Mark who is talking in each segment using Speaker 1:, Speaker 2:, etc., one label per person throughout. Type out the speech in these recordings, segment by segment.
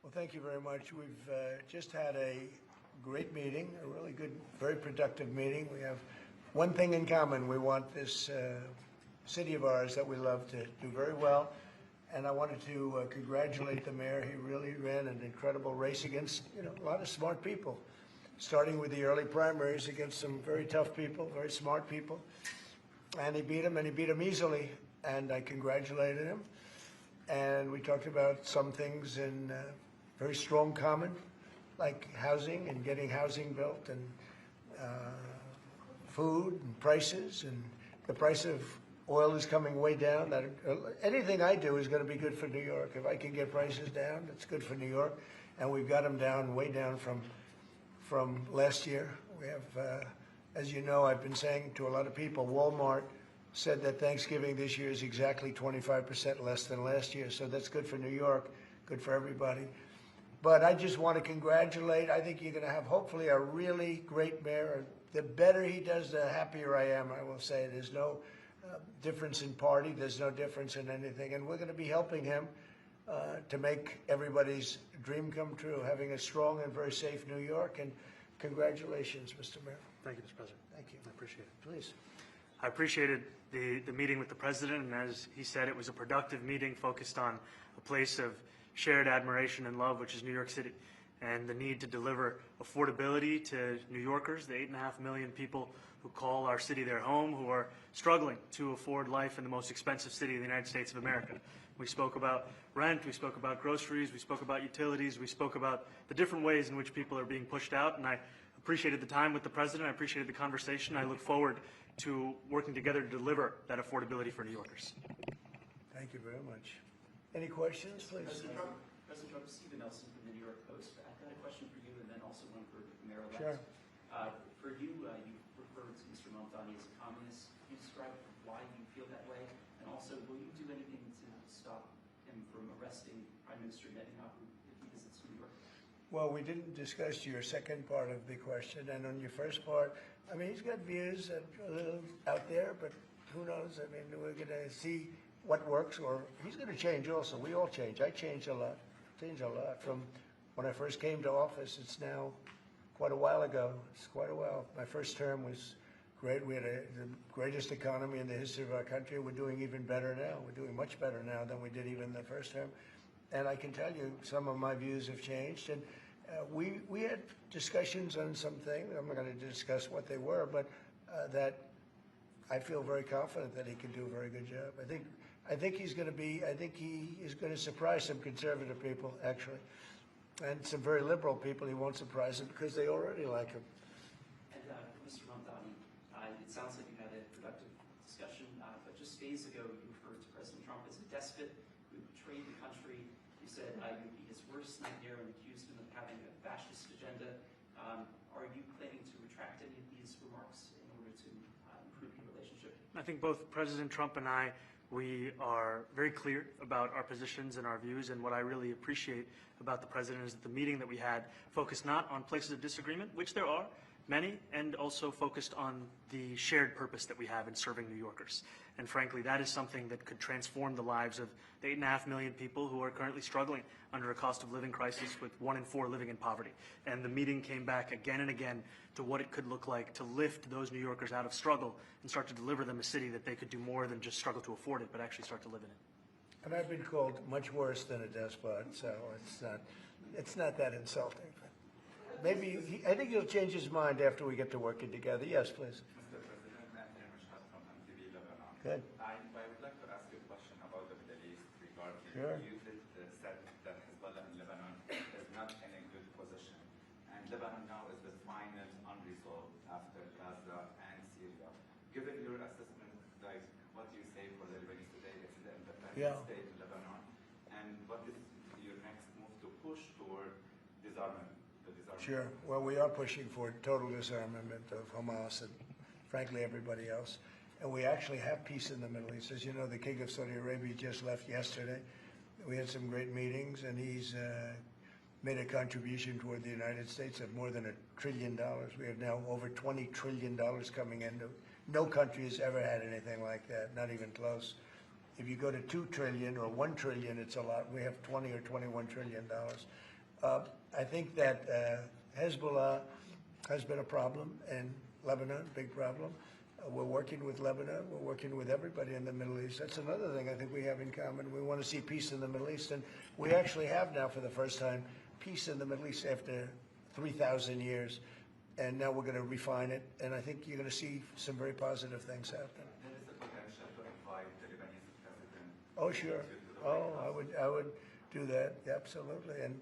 Speaker 1: Well, thank you very much. We've just had a great meeting, a really good, very productive meeting. We have one thing in common. We want this city of ours that we love to do very well. And I wanted to congratulate the mayor. He really ran an incredible race against, a lot of smart people, starting with the early primaries against some very tough people, very smart people. And he beat them easily. And I congratulated him. And we talked about some things in very strong common, like housing and getting housing built, and food and prices, and the price of oil is coming way down. That anything I do is going to be good for New York. If I can get prices down, it's good for New York, and we've got them down, way down from last year. We have, as you know, I've been saying to a lot of people, Walmart said that Thanksgiving this year is exactly 25% less than last year, so that's good for New York, good for everybody. But I just want to congratulate. I think you're going to have, hopefully, a really great mayor. The better he does, the happier I am, I will say. There's no difference in party. There's no difference in anything. And we're going to be helping him to make everybody's dream come true, having a strong and very safe New York. And congratulations, Mr. Mayor.
Speaker 2: Thank you, Mr. President.
Speaker 1: Thank you.
Speaker 2: I appreciate it.
Speaker 1: Please.
Speaker 2: I appreciated the meeting with the president, and as he said, it was a productive meeting focused on a place of shared admiration and love, which is New York City, and the need to deliver affordability to New Yorkers, the 8.5 million people who call our city their home, who are struggling to afford life in the most expensive city in the United States of America. We spoke about rent, we spoke about groceries, we spoke about utilities, we spoke about the different ways in which people are being pushed out, and I appreciated the time with the president, I appreciated the conversation. I look forward to working together to deliver that affordability for New Yorkers.
Speaker 1: Thank you very much. Any questions, please?
Speaker 3: President Trump, Stephen Nelson from the New York Post. I've got a question for you and then also one for Mayor-Elect.
Speaker 1: Sure.
Speaker 3: For you, you referred to Mr. Mamdani as a communist. Can you describe why you feel that way? And also, will you do anything to stop him from arresting Prime Minister Netanyahu if he visits New York?
Speaker 1: Well, we didn't discuss your second part of the question, and on your first part, I mean, he's got views that are a little out there, but who knows? I mean, we're going to see what works, or he's going to change also. We all change. I changed a lot. From when I first came to office. It's now quite a while ago. It's quite a while. My first term was great. We had the greatest economy in the history of our country. We're doing even better now. We're doing much better now than we did even the first term. And I can tell you some of my views have changed. And we had discussions on some things. I'm not going to discuss what they were, but that I feel very confident that he can do a very good job. I think he's going to be. I think he is going to surprise some conservative people, actually, and some very liberal people. He won't surprise them because they already like him.
Speaker 3: And Mr. Mamdani, it sounds like you had a productive discussion, but just days ago you referred to President Trump as a despot who betrayed the country. You said you would be his worst nightmare and accused him of having a fascist agenda. Are you planning to retract any of these remarks in order to improve your relationship?
Speaker 2: I think both President Trump and we are very clear about our positions and our views, and what I really appreciate about the president is that the meeting that we had focused not on places of disagreement, which there are many, and also focused on the shared purpose that we have in serving New Yorkers. And frankly, that is something that could transform the lives of the 8.5 million people who are currently struggling under a cost of living crisis, with 1 in 4 living in poverty. And the meeting came back again and again to what it could look like to lift those New Yorkers out of struggle and start to deliver them a city that they could do more than just struggle to afford it, but actually start to live in it.
Speaker 1: And I've been called much worse than a despot, so it's not that insulting. Maybe I think he'll change his mind after we get to working together. Yes, please.
Speaker 4: Mr. President, from MTV Lebanon.
Speaker 1: Good.
Speaker 4: I would like to ask you a question about the Middle East regarding
Speaker 1: Sure.
Speaker 4: you did said that Hezbollah in Lebanon is not in a good position, and Lebanon now is the final unresolved after Gaza and Syria. Given your assessment, like what do you say for the Lebanese today? It's the independent state in Lebanon, and what is your next move to push toward disarmament?
Speaker 1: Sure. Well, we are pushing for total disarmament of Hamas and, frankly, everybody else. And we actually have peace in the Middle East. As you know, the King of Saudi Arabia just left yesterday. We had some great meetings, and he's made a contribution toward the United States of more than $1 trillion. We have now over $20 trillion coming in. No country has ever had anything like that, not even close. If you go to $2 trillion or $1 trillion, it's a lot. We have $20 or $21 trillion. I think that Hezbollah has been a problem in Lebanon, big problem. We're working with Lebanon. We're working with everybody in the Middle East. That's another thing I think we have in common. We want to see peace in the Middle East, and we actually have now, for the first time, peace in the Middle East after 3,000 years. And now we're going to refine it, and I think you're going to see some very positive things happen.
Speaker 4: There is a potential to invite the Lebanese president.
Speaker 1: Oh, sure. Oh, I would do that, absolutely. And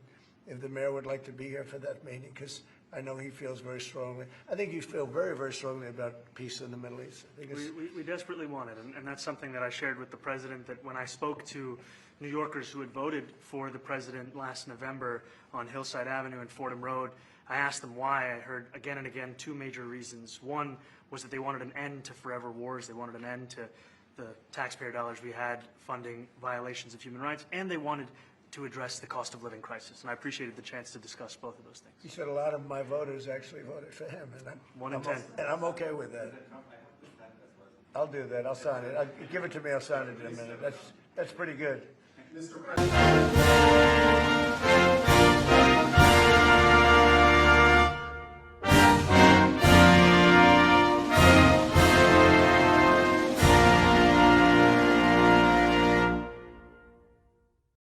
Speaker 1: if the mayor would like to be here for that meeting, because I know he feels very strongly. I think you feel very, very strongly about peace in the Middle East. I think it's,
Speaker 2: We desperately want it, and that's something that I shared with the president, that when I spoke to New Yorkers who had voted for the president last November on Hillside Avenue and Fordham Road, I asked them why. I heard again and again two major reasons. One was that they wanted an end to forever wars. They wanted an end to the taxpayer dollars we had funding violations of human rights, and they wanted to address the cost of living crisis. And I appreciated the chance to discuss both of those things.
Speaker 1: he said a lot of my voters actually voted for him, and
Speaker 2: One in 10.
Speaker 1: And I'm okay with that. I'll do that. I'll sign it. Give it to me. I'll sign it in a minute. That's pretty good.
Speaker 5: Mr. President.